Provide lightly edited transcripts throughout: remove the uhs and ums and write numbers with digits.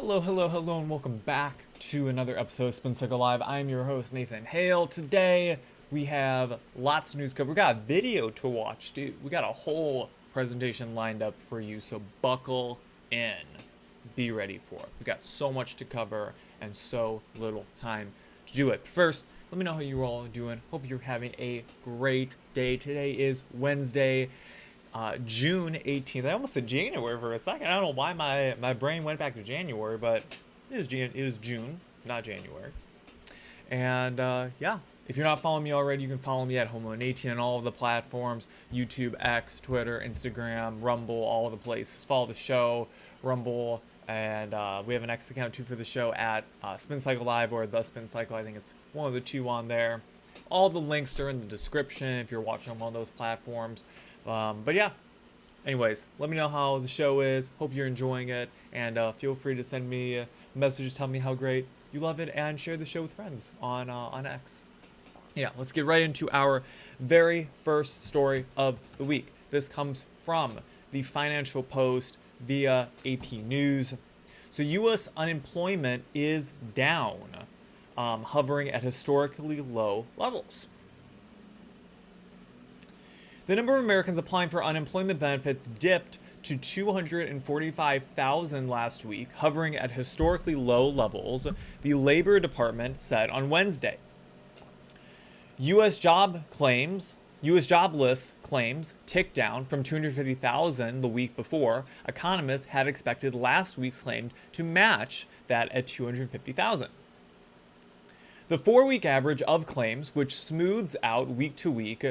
Hello, and welcome back to another episode of Spin Cycle Live. I'm your host, Nathan Hale. Today, we have lots of news cover. We got a video to watch, dude. We got a whole presentation lined up for you, so buckle in. Be ready for it. We got so much to cover and so little time to do it. First, let me know how you all are doing. Hope you're having a great day. Today is Wednesday, June 18th. I almost said January for a second. I don't know why my brain went back to January, but it was June, not January. And yeah, if you're not following me already, you can follow me at Homeland18 on all of the platforms: YouTube, X, Twitter, Instagram, Rumble, all of the places. Follow the show, Rumble, and we have an X account too for the show at Spin Cycle Live or The Spin Cycle. I think it's one of the two on there. All the links are in the description if you're watching on one of those platforms. But yeah, anyways, let me know how the show is. Hope you're enjoying it, and feel free to send me messages, tell me how great you love it, and share the show with friends on X. Yeah, let's get right into our very first story of the week. This comes from the Financial Post via AP News. So U.S. unemployment is down, hovering at historically low levels. The number of Americans applying for unemployment benefits dipped to 245,000 last week, hovering at historically low levels, the Labor Department said on Wednesday. U.S. jobless claims ticked down from 250,000 the week before. Economists had expected last week's claim to match that at 250,000. The 4-week average of claims, which smooths out week to week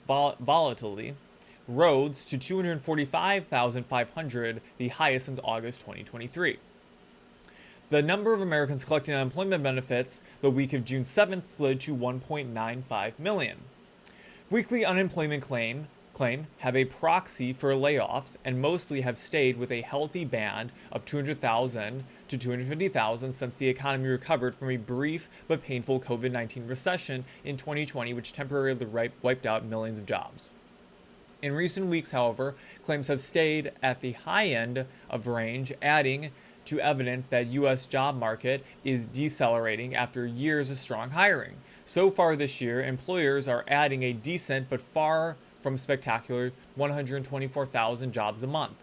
volatility, rose to 245,500, the highest since August 2023. The number of Americans collecting unemployment benefits the week of June 7th slid to 1.95 million. Weekly unemployment claim have a proxy for layoffs and mostly have stayed with a healthy band of 200,000 to 250,000 since the economy recovered from a brief but painful COVID-19 recession in 2020, which temporarily wiped out millions of jobs. In recent weeks, however, claims have stayed at the high end of range, adding to evidence that U.S. job market is decelerating after years of strong hiring. So far this year, employers are adding a decent but far from spectacular 124,000 jobs a month,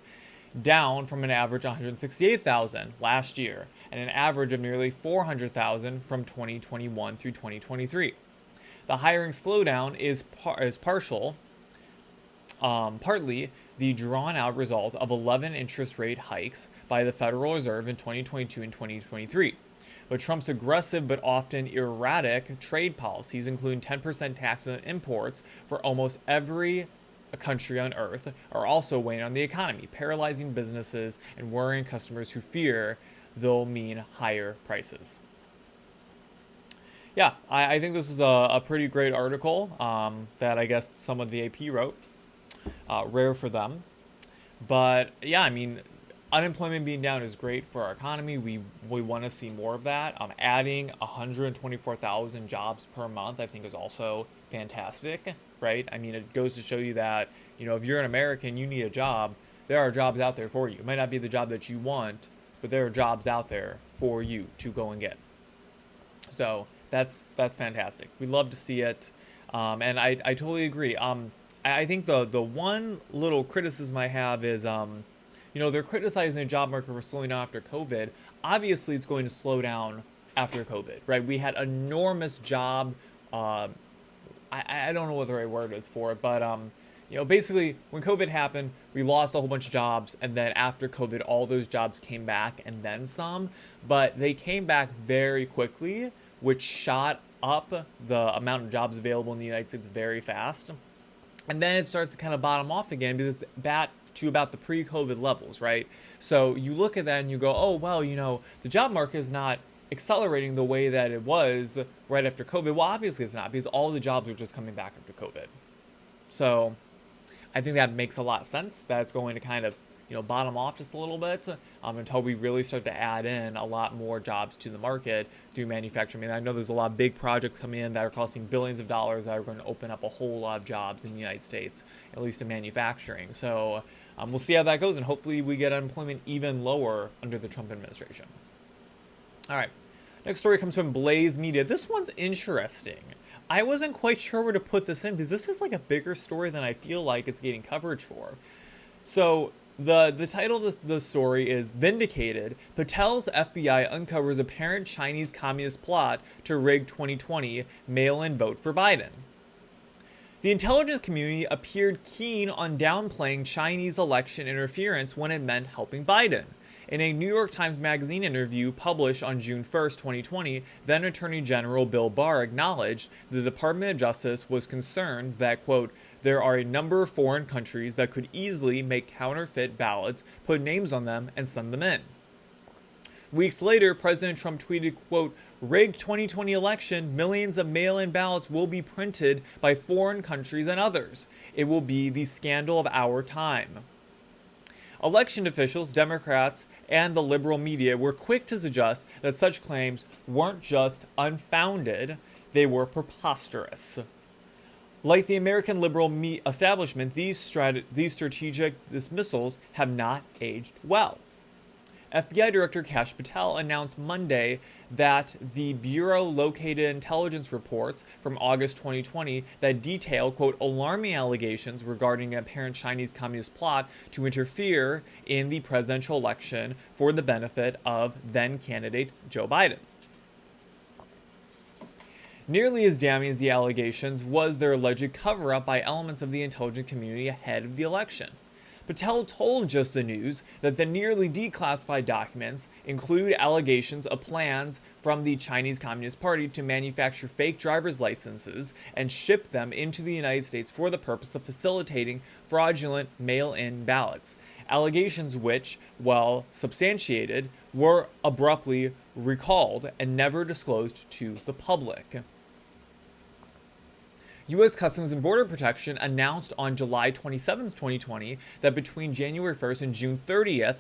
down from an average 168,000 last year and an average of nearly 400,000 from 2021 through 2023. The hiring slowdown is partly the drawn-out result of 11 interest rate hikes by the Federal Reserve in 2022 and 2023. But Trump's aggressive but often erratic trade policies, including 10% tax on imports for almost every country on earth, are also weighing on the economy, paralyzing businesses and worrying customers who fear they'll mean higher prices. Yeah, I think this was a pretty great article that I guess some of the AP wrote. Rare for them. But yeah, I mean, unemployment being down is great for our economy. We want to see more of that. Adding 124,000 jobs per month, I think, is also fantastic, right? I mean, it goes to show you that, if you're an American, you need a job. There are jobs out there for you. It might not be the job that you want, but there are jobs out there for you to go and get. So that's fantastic. We love to see it, and I totally agree. I think the one little criticism I have is, they're criticizing the job market for slowing down after COVID. Obviously, it's going to slow down after COVID, right? We had enormous job, I don't know what the right word is for it, but, basically, when COVID happened, we lost a whole bunch of jobs, and then after COVID, all those jobs came back and then some, but they came back very quickly, which shot up the amount of jobs available in the United States very fast. And then it starts to kind of bottom off again because it's back to about the pre-COVID levels, right? So you look at that and you go, oh, well, the job market is not accelerating the way that it was right after COVID. Well, obviously it's not, because all the jobs are just coming back after COVID. So I think that makes a lot of sense. That's going to kind of, bottom off just a little bit until we really start to add in a lot more jobs to the market through manufacturing. I mean, I know there's a lot of big projects coming in that are costing billions of dollars that are going to open up a whole lot of jobs in the United States, at least in manufacturing. So we'll see how that goes, and hopefully we get unemployment even lower under the Trump administration. All right. Next story comes from Blaze Media. This one's interesting. I wasn't quite sure where to put this in because this is like a bigger story than I feel like it's getting coverage for. So the title of the story is Vindicated. Patel's FBI uncovers apparent Chinese communist plot to rig 2020 mail-in vote for Biden. The intelligence community appeared keen on downplaying Chinese election interference when it meant helping Biden. In a New York Times Magazine interview published on June 1st, 2020, then Attorney General Bill Barr acknowledged the Department of Justice was concerned that, quote, there are a number of foreign countries that could easily make counterfeit ballots, put names on them, and send them in. Weeks later, President Trump tweeted, quote, rigged 2020 election, millions of mail-in ballots will be printed by foreign countries and others. It will be the scandal of our time. Election officials, Democrats, and the liberal media were quick to suggest that such claims weren't just unfounded, they were preposterous. Like the American liberal establishment, these strategic dismissals have not aged well. FBI Director Kash Patel announced Monday that the Bureau located intelligence reports from August 2020 that detail, quote, alarming allegations regarding an apparent Chinese communist plot to interfere in the presidential election for the benefit of then-candidate Joe Biden. Nearly as damning as the allegations was their alleged cover-up by elements of the intelligence community ahead of the election. Patel told Just the News that the nearly declassified documents include allegations of plans from the Chinese Communist Party to manufacture fake driver's licenses and ship them into the United States for the purpose of facilitating fraudulent mail-in ballots. Allegations which, while substantiated, were abruptly recalled and never disclosed to the public. U.S. Customs and Border Protection announced on July 27, 2020, that between January 1st and June 30th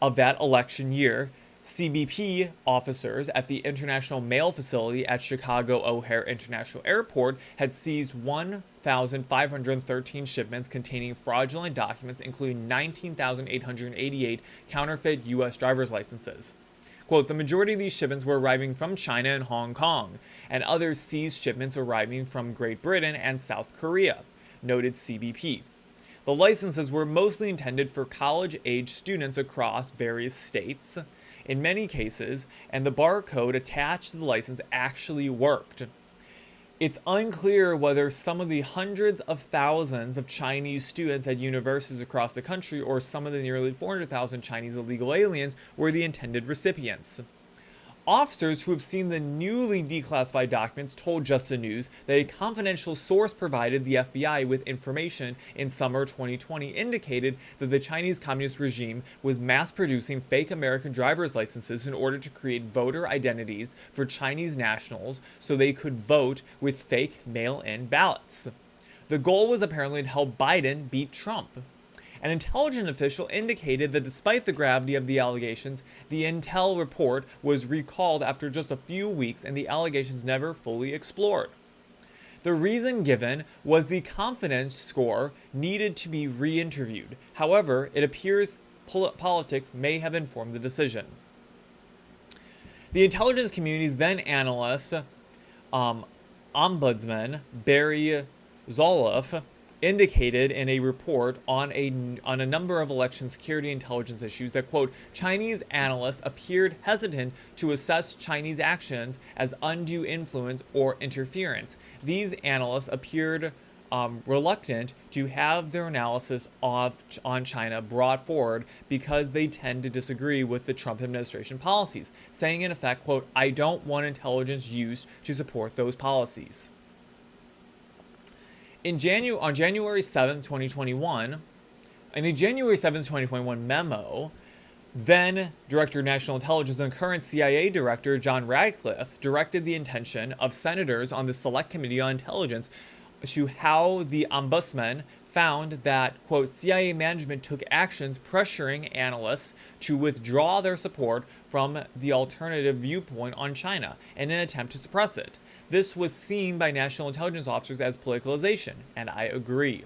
of that election year, CBP officers at the International Mail Facility at Chicago O'Hare International Airport had seized 1,513 shipments containing fraudulent documents, including 19,888 counterfeit U.S. driver's licenses. Quote, the majority of these shipments were arriving from China and Hong Kong, and others seized shipments arriving from Great Britain and South Korea, noted CBP. The licenses were mostly intended for college-age students across various states, in many cases, and the barcode attached to the license actually worked. It's unclear whether some of the hundreds of thousands of Chinese students at universities across the country or some of the nearly 400,000 Chinese illegal aliens were the intended recipients. Officers who have seen the newly declassified documents told Just the News that a confidential source provided the FBI with information in summer 2020 indicated that the Chinese Communist regime was mass-producing fake American driver's licenses in order to create voter identities for Chinese nationals so they could vote with fake mail-in ballots. The goal was apparently to help Biden beat Trump. An intelligence official indicated that despite the gravity of the allegations, the intel report was recalled after just a few weeks and the allegations never fully explored. The reason given was the confidence score needed to be re-interviewed. However, it appears politics may have informed the decision. The intelligence community's then analyst, Ombudsman Barry Zoloff, indicated in a report on a number of election security intelligence issues that, quote, Chinese analysts appeared hesitant to assess Chinese actions as undue influence or interference. These analysts appeared reluctant to have their analysis on China brought forward because they tend to disagree with the Trump administration policies, saying in effect, quote, I don't want intelligence used to support those policies. On January 7, 2021, in a January 7, 2021 memo, then Director of National Intelligence and current CIA Director John Radcliffe directed the attention of senators on the Select Committee on Intelligence to how the ombudsman found that, quote, CIA management took actions pressuring analysts to withdraw their support from the alternative viewpoint on China in an attempt to suppress it. This was seen by national intelligence officers as politicalization, and I agree.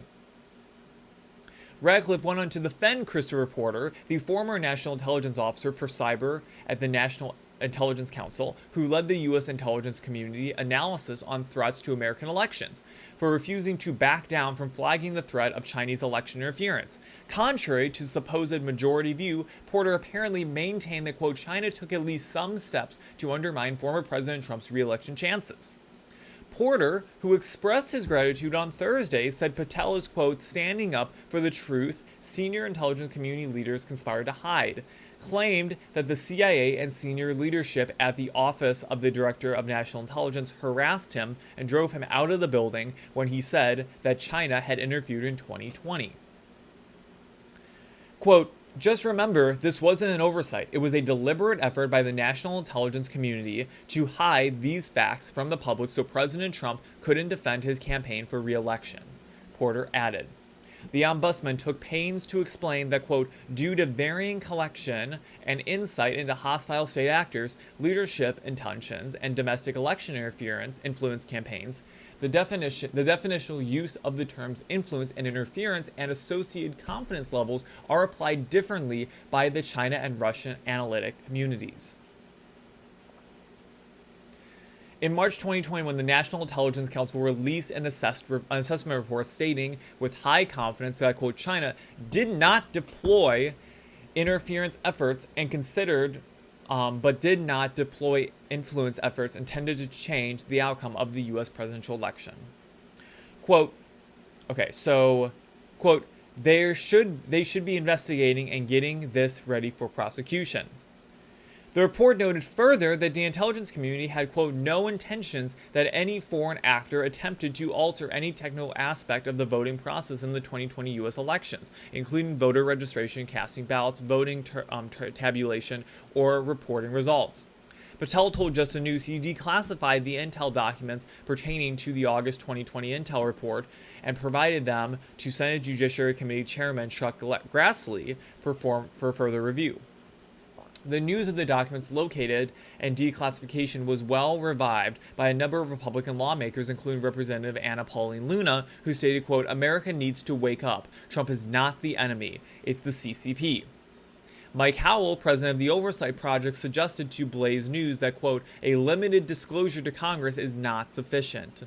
Radcliffe went on to defend Christopher Porter, the former national intelligence officer for cyber at the National Intelligence Council, who led the U.S. intelligence community analysis on threats to American elections, for refusing to back down from flagging the threat of Chinese election interference. Contrary to supposed majority view, Porter apparently maintained that, quote, China took at least some steps to undermine former President Trump's re-election chances. Porter, who expressed his gratitude on Thursday, said Patel is, quote, standing up for the truth senior intelligence community leaders conspired to hide, claimed that the CIA and senior leadership at the Office of the Director of National Intelligence harassed him and drove him out of the building when he said that China had interfered in 2020. Quote, just remember, this wasn't an oversight. It was a deliberate effort by the national intelligence community to hide these facts from the public so President Trump couldn't defend his campaign for re-election, Porter added. The ombudsman took pains to explain that, quote, due to varying collection and insight into hostile state actors, leadership intentions, and domestic election influence campaigns, the definitional use of the terms influence and interference and associated confidence levels are applied differently by the China and Russian analytic communities. In March 2020, when the National Intelligence Council released an assessment report stating with high confidence that, quote, China did not deploy interference efforts and considered, but did not deploy influence efforts intended to change the outcome of the U.S. presidential election. Quote, okay, so, quote, they should be investigating and getting this ready for prosecution. The report noted further that the intelligence community had, quote, no intentions that any foreign actor attempted to alter any technical aspect of the voting process in the 2020 U.S. elections, including voter registration, casting ballots, voting tabulation, or reporting results. Patel told Just the News he declassified the intel documents pertaining to the August 2020 intel report and provided them to Senate Judiciary Committee Chairman Chuck Grassley for further review. The news of the documents located and declassification was well revived by a number of Republican lawmakers, including Representative Anna Pauline Luna, who stated, quote, America needs to wake up. Trump is not the enemy. It's the CCP. Mike Howell, president of the Oversight Project, suggested to Blaze News that, quote, a limited disclosure to Congress is not sufficient.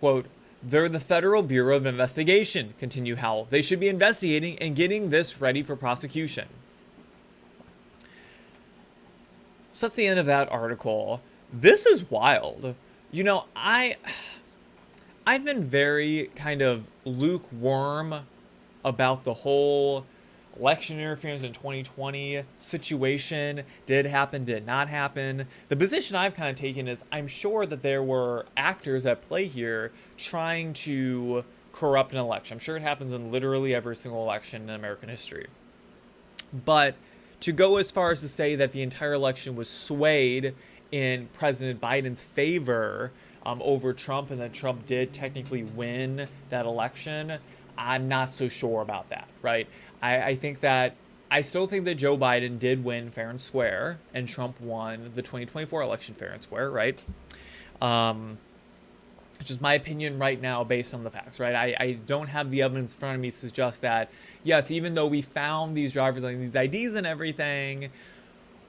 Quote, they're the Federal Bureau of Investigation, continued Howell. They should be investigating and getting this ready for prosecution. So that's the end of that article. This is wild. You know, I've been very kind of lukewarm about the whole election interference in 2020 situation. Did it happen? Did it not happen? The position I've kind of taken is I'm sure that there were actors at play here trying to corrupt an election. I'm sure it happens in literally every single election in American history. But to go as far as to say that the entire election was swayed in President Biden's favor over Trump and that Trump did technically win that election, I'm not so sure about that, right? I still think that Joe Biden did win fair and square and Trump won the 2024 election fair and square, right? Which is my opinion right now based on the facts, right? I don't have the evidence in front of me to suggest that, yes, even though we found these drivers and these IDs and everything,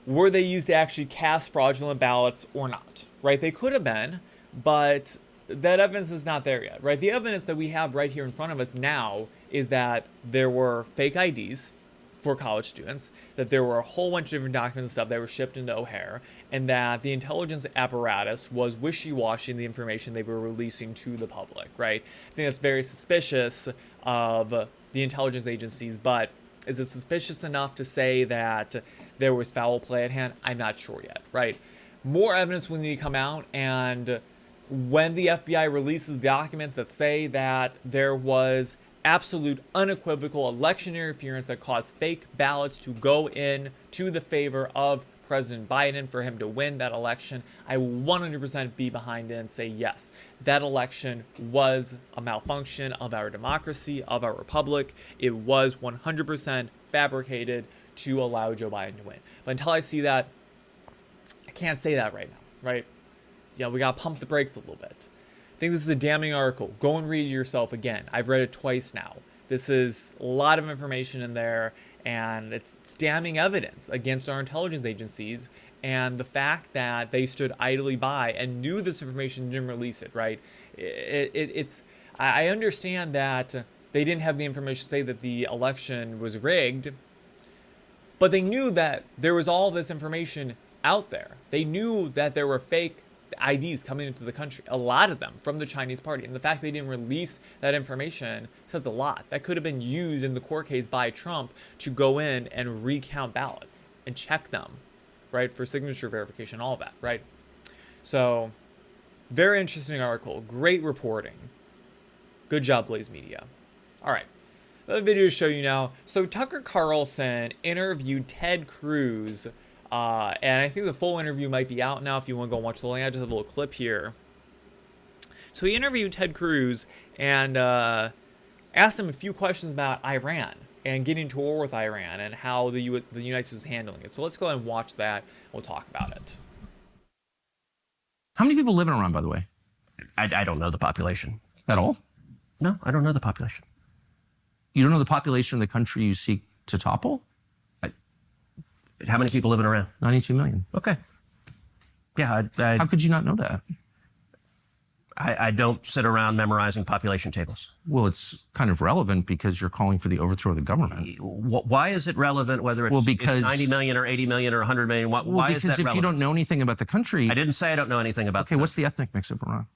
were they used to actually cast fraudulent ballots or not, right? They could have been, but that evidence is not there yet, right? The evidence that we have right here in front of us now is that there were fake IDs for college students, that there were a whole bunch of different documents and stuff that were shipped into O'Hare, and that the intelligence apparatus was wishy-washy in the information they were releasing to the public, right? I think that's very suspicious of the intelligence agencies, but is it suspicious enough to say that there was foul play at hand? I'm not sure yet, right? More evidence will need to come out, and when the FBI releases documents that say that there was absolute unequivocal election interference that caused fake ballots to go in to the favor of President Biden for him to win that election, I will 100% be behind it and say yes, that election was a malfunction of our democracy, of our republic. It was 100% fabricated to allow Joe Biden to win. But until I see that, I can't say that right now, right? Yeah, we gotta pump the brakes a little bit. I think this is a damning article. Go and read it yourself again. I've read it twice now. This is a lot of information in there, And it's damning evidence against our intelligence agencies. And the fact that they stood idly by and knew this information and didn't release it, right? I understand that they didn't have the information to say that the election was rigged, but they knew that there was all this information out there. They knew that there were fake IDs coming into the country, a lot of them from the Chinese party. And the fact they didn't release that information says a lot. That could have been used in the court case by Trump to go in and recount ballots and check them, right, for signature verification, all of that, right? So, very interesting article. Great reporting. Good job, Blaze Media. All right. The video to show you now. So, Tucker Carlson interviewed Ted Cruz. And I think the full interview might be out now if you want to go watch the link. I just have a little clip here. So, he interviewed Ted Cruz and asked him a few questions about Iran and getting to war with Iran and how the United States was handling it. So let's go ahead and watch that. We'll talk about it. How many people live in Iran, by the way? I don't know the population. At all? No, I don't know the population. You don't know the population of the country you seek to topple? How many people live in Iran? 92 million. Okay. Yeah, How could you not know that? I don't sit around memorizing population tables. Well, it's kind of relevant because you're calling for the overthrow of the government. Why is it relevant whether it's 90 million or 80 million or 100 million? Why is that relevant? Because if you don't know anything about the country... I didn't say I don't know anything about Okay, what's the ethnic mix of Iran?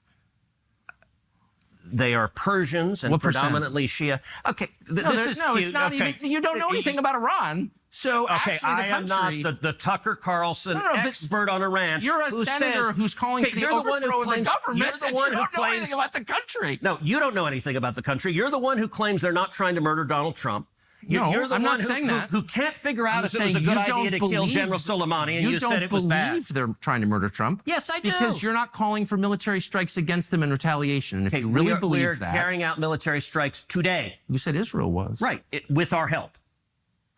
They are Persians and predominantly Shia. Okay, it's not even... You don't know anything about Iran. So okay, actually, I am not the Tucker Carlson expert on Iran. You're a senator who's calling for the overthrow of the government. You're the one who claims anything about the country. No, you don't know anything about the country. You're the one who claims they're not trying to murder Donald Trump. You're the I'm one not saying that. who can't figure out if it was a good idea to kill General Soleimani, and you said it was bad. You don't believe they're trying to murder Trump? Yes, I do. Because you're not calling for military strikes against them in retaliation. And if you really believe that... We're carrying out military strikes today. You said Israel was. Right, with our help.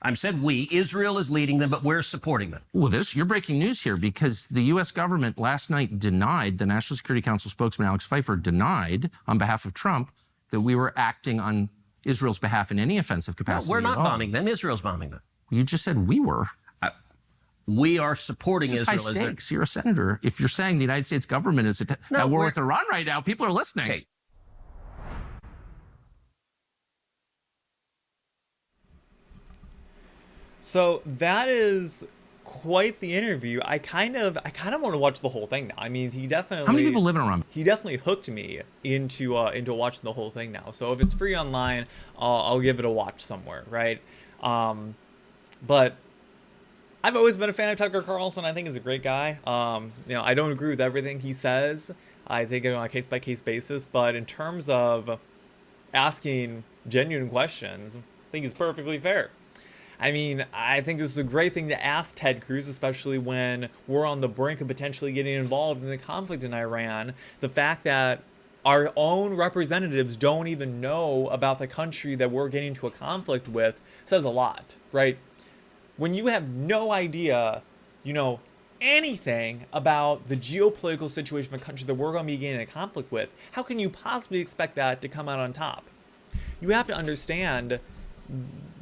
I said we. Israel is leading them, but we're supporting them. Well, you're breaking news here because the U.S. government last night denied, the National Security Council spokesman Alex Pfeiffer denied on behalf of Trump that we were acting on Israel's behalf in any offensive capacity. No, we're not bombing them. Israel's bombing them. You just said we were. We are supporting Israel. High stakes. You're a senator. If you're saying the United States government is at war with Iran right now, people are listening. Okay. So that is quite the interview. I kind of want to watch the whole thing now. I mean, he definitely... How many people live in Iran? He definitely hooked me into watching the whole thing now. So if it's free online, I'll give it a watch somewhere, right? But I've always been a fan of Tucker Carlson. I think he's a great guy. I don't agree with everything he says. I take it on a case-by-case basis. But in terms of asking genuine questions, I think he's perfectly fair. I mean, I think this is a great thing to ask Ted Cruz, especially when we're on the brink of potentially getting involved in the conflict in Iran. The fact that our own representatives don't even know about the country that we're getting into a conflict with says a lot, right? When you have no idea, anything about the geopolitical situation of a country that we're going to be getting in a conflict with, how can you possibly expect that to come out on top? You have to understand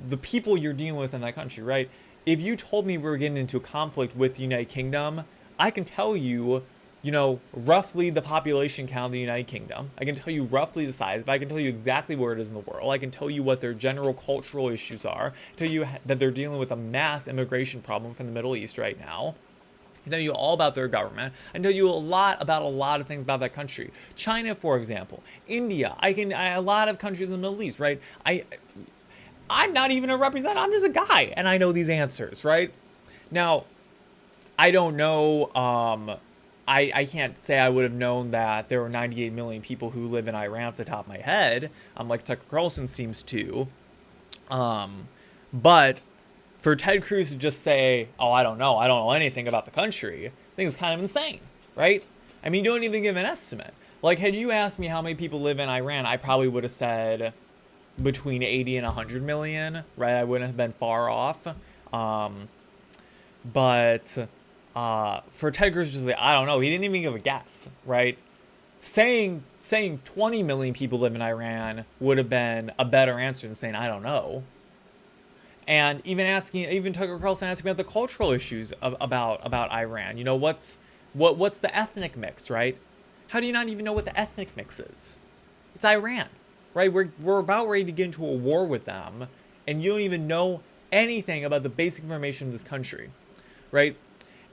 the people you're dealing with in that country, right? If you told me we were getting into a conflict with the United Kingdom, I can tell you, roughly the population count of the United Kingdom. I can tell you roughly the size, but I can tell you exactly where it is in the world. I can tell you what their general cultural issues are, tell you that they're dealing with a mass immigration problem from the Middle East right now. I can tell you all about their government. I can tell you a lot of things about that country. China, for example. India. A lot of countries in the Middle East, right? I'm not even a representative. I'm just a guy, and I know these answers, right? Now, I don't know. I can't say I would have known that there were 98 million people who live in Iran off the top of my head, like Tucker Carlson seems to. But for Ted Cruz to just say, "Oh, I don't know anything about the country," I think it's kind of insane, right? I mean, you don't even give an estimate. Like, had you asked me how many people live in Iran, I probably would have said between 80 and 100 million, right? I wouldn't have been far off. But for Ted Cruz, just like, I don't know, he didn't even give a guess, right? Saying 20 million people live in Iran would have been a better answer than saying I don't know. And even Tucker Carlson asking about the cultural issues about Iran. You know, what's the ethnic mix, right? How do you not even know what the ethnic mix is? It's Iran, right? We're about ready to get into a war with them, and you don't even know anything about the basic information of this country, right?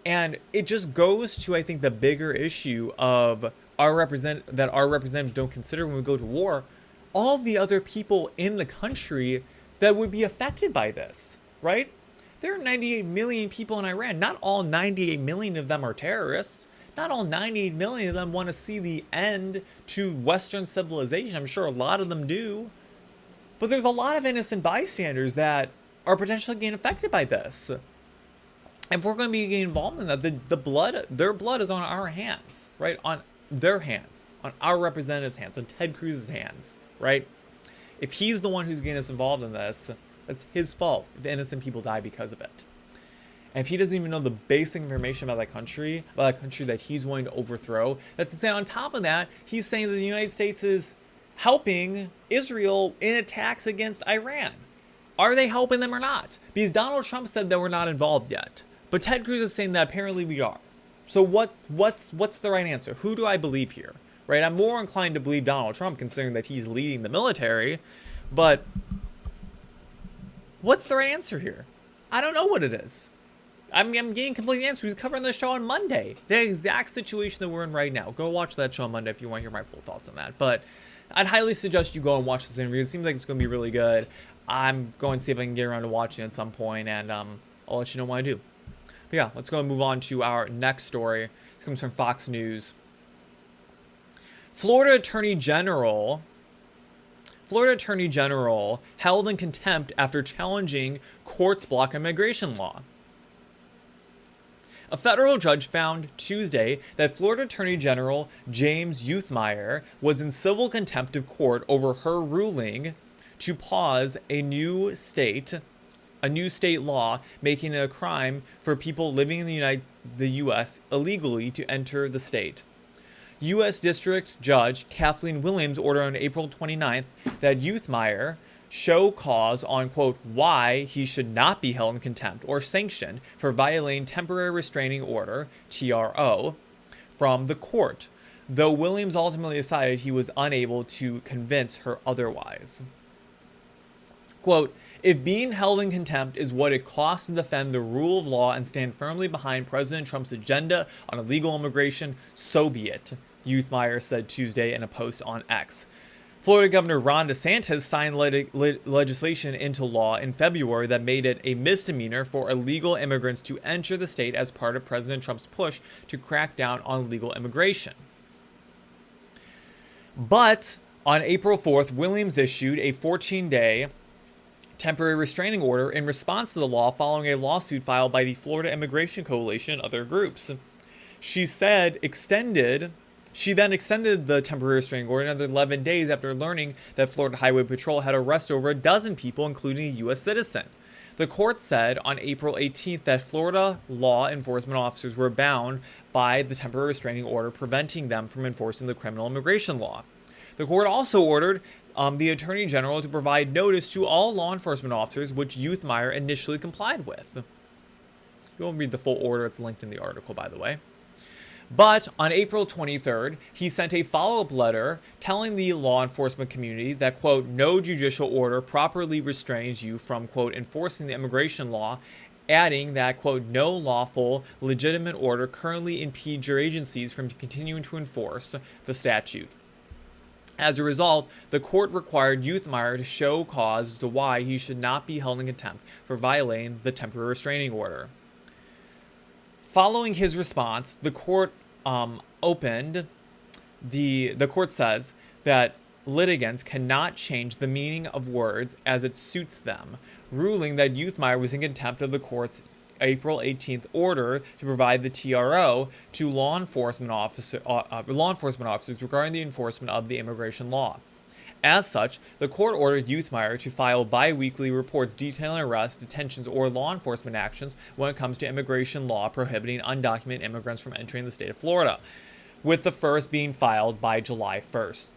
And it just goes to, I think, the bigger issue of our representatives don't consider when we go to war, all of the other people in the country that would be affected by this, right? There are 98 million people in Iran. Not all 98 million of them are terrorists. Not all 98 million of them want to see the end to Western civilization. I'm sure a lot of them do. But there's a lot of innocent bystanders that are potentially getting affected by this. And if we're going to be getting involved in that, their blood is on our hands, right? On their hands, on our representatives' hands, on Ted Cruz's hands, right? If he's the one who's getting us involved in this, that's his fault if innocent people die because of it. And if he doesn't even know the basic information about that country that he's wanting to overthrow, that's to say, on top of that, he's saying that the United States is helping Israel in attacks against Iran. Are they helping them or not? Because Donald Trump said that we're not involved yet. But Ted Cruz is saying that apparently we are. So what's the right answer? Who do I believe here? Right? I'm more inclined to believe Donald Trump, considering that he's leading the military. But what's the right answer here? I don't know what it is. I'm getting complete answer. He's covering this show on Monday. The exact situation that we're in right now. Go watch that show on Monday if you want to hear my full thoughts on that. But I'd highly suggest you go and watch this interview. It seems like it's going to be really good. I'm going to see if I can get around to watching it at some point, and I'll let you know when I do. But yeah, let's go and move on to our next story. This comes from Fox News. Florida Attorney General held in contempt after challenging courts block immigration law. A federal judge found Tuesday that Florida Attorney General James Youthmeyer was in civil contempt of court over her ruling to pause a new state law making it a crime for people living in the U.S. illegally to enter the state. U.S. District Judge Kathleen Williams ordered on April 29th that Youthmeyer show cause on, quote, why he should not be held in contempt or sanctioned for violating temporary restraining order, TRO, from the court, though Williams ultimately decided he was unable to convince her otherwise. Quote, if being held in contempt is what it costs to defend the rule of law and stand firmly behind President Trump's agenda on illegal immigration, so be it, Youthmeyer said Tuesday in a post on X. Florida Governor Ron DeSantis signed legislation into law in February that made it a misdemeanor for illegal immigrants to enter the state as part of President Trump's push to crack down on illegal immigration. But on April 4th, Williams issued a 14-day temporary restraining order in response to the law following a lawsuit filed by the Florida Immigration Coalition and other groups. She then extended the temporary restraining order another 11 days after learning that Florida Highway Patrol had arrested over a dozen people, including a U.S. citizen. The court said on April 18th that Florida law enforcement officers were bound by the temporary restraining order, preventing them from enforcing the criminal immigration law. The court also ordered the Attorney General to provide notice to all law enforcement officers, which Youthmeyer initially complied with. You won't read the full order, it's linked in the article, by the way. But on April 23rd, he sent a follow-up letter telling the law enforcement community that, quote, no judicial order properly restrains you from, quote, enforcing the immigration law, adding that, quote, no lawful, legitimate order currently impedes your agencies from continuing to enforce the statute. As a result, the court required Youthmeyer to show cause as to why he should not be held in contempt for violating the temporary restraining order. Following his response, the court the court says that litigants cannot change the meaning of words as it suits them, ruling that Youthmeyer was in contempt of the court's April 18th order to provide the TRO to law enforcement officers regarding the enforcement of the immigration law. As such, the court ordered Youthmeyer to file bi-weekly reports detailing arrests, detentions, or law enforcement actions when it comes to immigration law prohibiting undocumented immigrants from entering the state of Florida, with the first being filed by July 1st.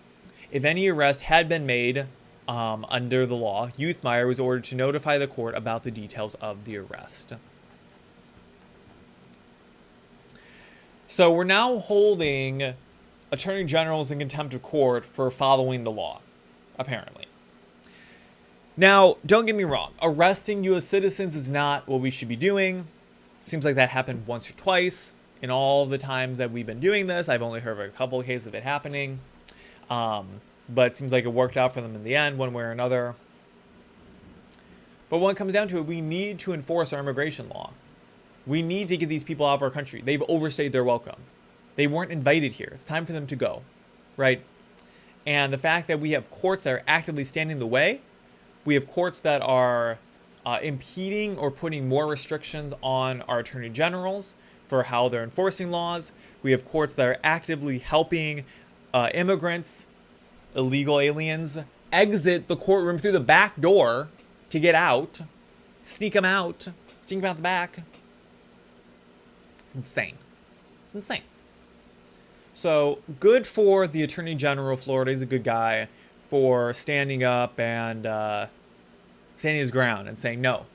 If any arrests had been made under the law, Youthmeyer was ordered to notify the court about the details of the arrest. So we're now holding attorney generals in contempt of court for following the law, apparently. Now, don't get me wrong. Arresting U.S. citizens is not what we should be doing. Seems like that happened once or twice. In all the times that we've been doing this, I've only heard of a couple of cases of it happening. But it seems like it worked out for them in the end, one way or another. But when it comes down to it, we need to enforce our immigration law. We need to get these people out of our country. They've overstayed their welcome. They weren't invited here. It's time for them to go, right? And the fact that we have courts that are actively standing in the way, we have courts that are impeding or putting more restrictions on our attorney generals for how they're enforcing laws. We have courts that are actively helping immigrants, illegal aliens, exit the courtroom through the back door to get out, sneak them out the back. It's insane. It's insane. So good for the Attorney General of Florida. He's a good guy for standing up and standing his ground and saying, no,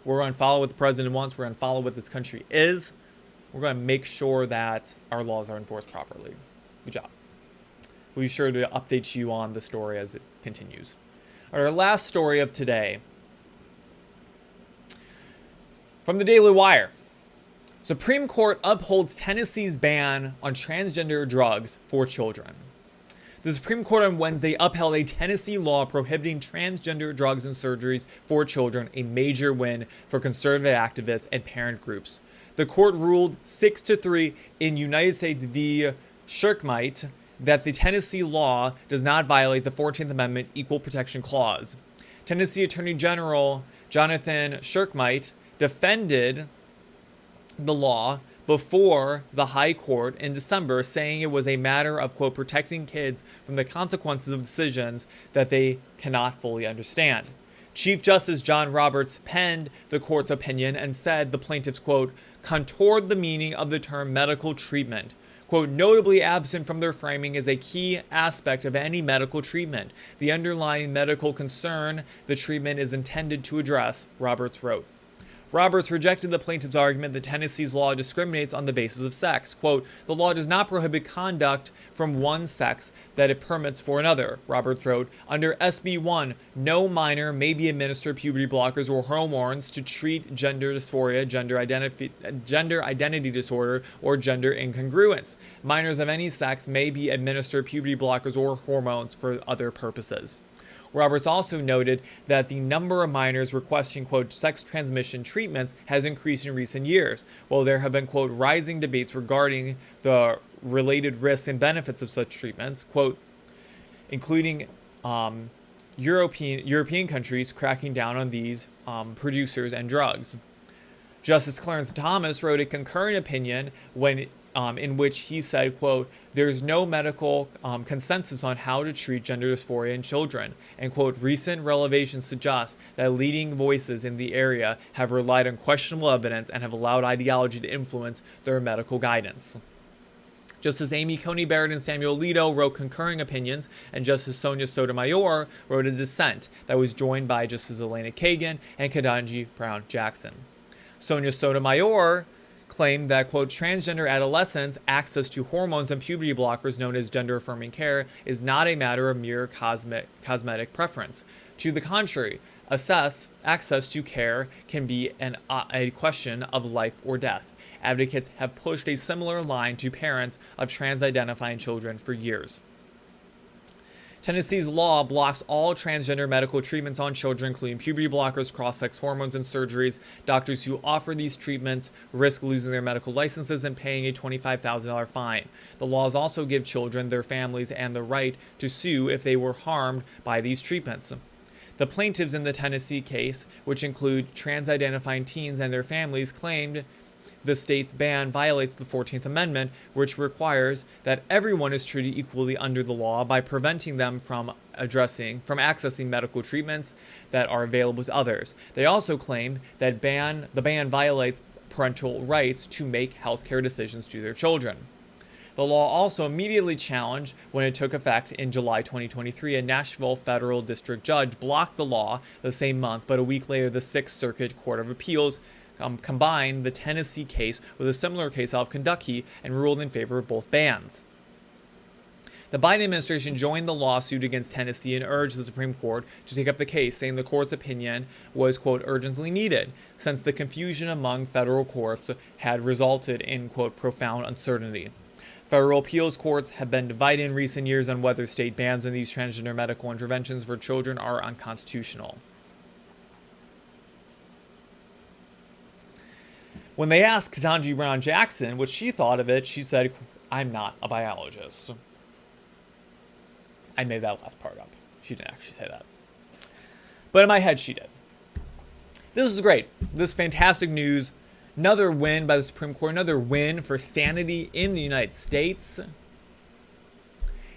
we're going to follow what the president wants. We're going to follow what this country is. We're going to make sure that our laws are enforced properly. Good job. We'll be sure to update you on the story as it continues. Our last story of today from the Daily Wire. Supreme Court upholds Tennessee's ban on transgender drugs for children. The Supreme Court on Wednesday upheld a Tennessee law prohibiting transgender drugs and surgeries for children, a major win for conservative activists and parent groups. The court ruled 6-3 in United States v. Shirkmite that the Tennessee law does not violate the 14th Amendment Equal Protection Clause. Tennessee Attorney General Jonathan Shirkmite defended the law before the High Court in December, saying it was a matter of, quote, protecting kids from the consequences of decisions that they cannot fully understand. Chief Justice John Roberts penned the court's opinion and said the plaintiffs, quote, contoured the meaning of the term medical treatment. Quote, notably absent from their framing is a key aspect of any medical treatment, the underlying medical concern the treatment is intended to address, Roberts wrote. Roberts rejected the plaintiff's argument that Tennessee's law discriminates on the basis of sex. Quote, the law does not prohibit conduct from one sex that it permits for another, Roberts wrote. Under SB 1, no minor may be administered puberty blockers or hormones to treat gender dysphoria, gender identity disorder, or gender incongruence. Minors of any sex may be administered puberty blockers or hormones for other purposes. Roberts also noted that the number of minors requesting, quote, sex transmission treatments has increased in recent years, while there have been, quote, rising debates regarding the related risks and benefits of such treatments, quote, including European countries cracking down on these producers and drugs. Justice Clarence Thomas wrote a concurrent opinion in which he said, quote, there's no medical consensus on how to treat gender dysphoria in children, and, quote, recent revelations suggest that leading voices in the area have relied on questionable evidence and have allowed ideology to influence their medical guidance. Justice Amy Coney Barrett and Samuel Alito wrote concurring opinions, and Justice Sonia Sotomayor wrote a dissent that was joined by Justice Elena Kagan and Ketanji Brown Jackson. Sonia Sotomayor claimed that, quote, transgender adolescents' access to hormones and puberty blockers known as gender-affirming care is not a matter of mere cosmetic preference. To the contrary, access to care can be a question of life or death. Advocates have pushed a similar line to parents of trans-identifying children for years. Tennessee's law blocks all transgender medical treatments on children, including puberty blockers, cross-sex hormones, and surgeries. Doctors who offer these treatments risk losing their medical licenses and paying a $25,000 fine. The laws also give children, their families, and the right to sue if they were harmed by these treatments. The plaintiffs in the Tennessee case, which include trans-identifying teens and their families, claimed the state's ban violates the 14th Amendment, which requires that everyone is treated equally under the law by preventing them from accessing medical treatments that are available to others. They also claim that the ban violates parental rights to make healthcare decisions to their children. The law also immediately challenged when it took effect in July 2023. A Nashville federal district judge blocked the law the same month, but a week later, the Sixth Circuit Court of Appeals combined the Tennessee case with a similar case out of Kentucky and ruled in favor of both bans. The Biden administration joined the lawsuit against Tennessee and urged the Supreme Court to take up the case, saying the court's opinion was, quote, urgently needed, since the confusion among federal courts had resulted in, quote, profound uncertainty. Federal appeals courts have been divided in recent years on whether state bans on these transgender medical interventions for children are unconstitutional. When they asked Ketanji Brown Jackson what she thought of it, she said, I'm not a biologist. I made that last part up. She didn't actually say that. But in my head, she did. This is great. This is fantastic news. Another win by the Supreme Court. Another win for sanity in the United States.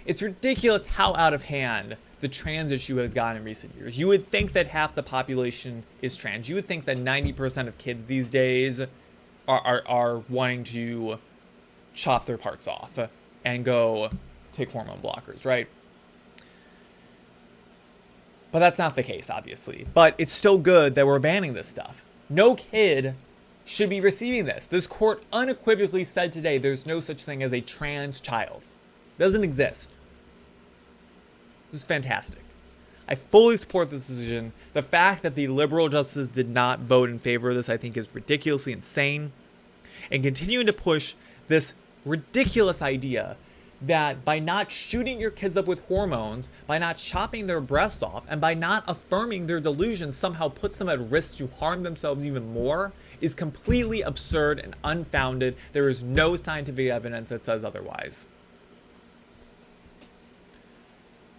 It's ridiculous how out of hand the trans issue has gotten in recent years. You would think that half the population is trans. You would think that 90% of kids these days are wanting to chop their parts off and go take hormone blockers, right? But that's not the case, obviously. But it's still good that we're banning this stuff. No kid should be receiving this. This court unequivocally said today there's no such thing as a trans child. It doesn't exist. This is fantastic. I fully support this decision. The fact that the liberal justices did not vote in favor of this, I think, is ridiculously insane. And continuing to push this ridiculous idea that by not shooting your kids up with hormones, by not chopping their breasts off, and by not affirming their delusions somehow puts them at risk to harm themselves even more is completely absurd and unfounded. There is no scientific evidence that says otherwise.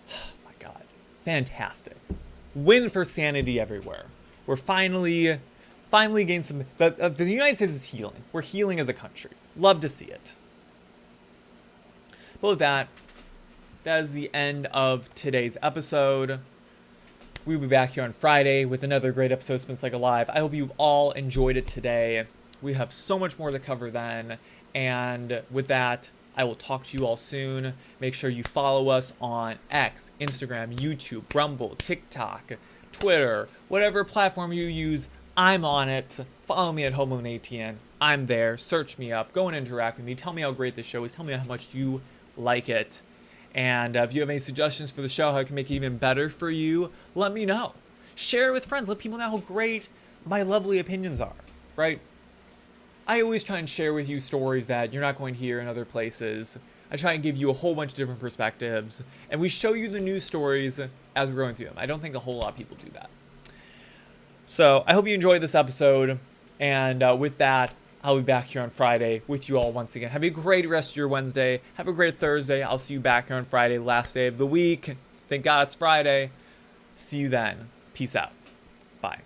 Oh my God. Fantastic. Win for sanity everywhere. We're finally getting some... The United States is healing. We're healing as a country. Love to see it. But with that is the end of today's episode. We'll be back here on Friday with another great episode of Spin Cycle Live. I hope you've all enjoyed it today. We have so much more to cover then. And with that, I will talk to you all soon. Make sure you follow us on X, Instagram, YouTube, Rumble, TikTok, Twitter, whatever platform you use. I'm on it. Follow me at HomeATN. I'm there. Search me up. Go and interact with me. Tell me how great the show is. Tell me how much you like it. And if you have any suggestions for the show, how I can make it even better for you, let me know. Share it with friends. Let people know how great my lovely opinions are, right? I always try and share with you stories that you're not going to hear in other places. I try and give you a whole bunch of different perspectives, and we show you the news stories as we're going through them. I don't think a whole lot of people do that. So I hope you enjoyed this episode, and with that, I'll be back here on Friday with you all once again. Have a great rest of your Wednesday. Have a great Thursday. I'll see you back here on Friday, last day of the week. Thank God it's Friday. See you then. Peace out. Bye.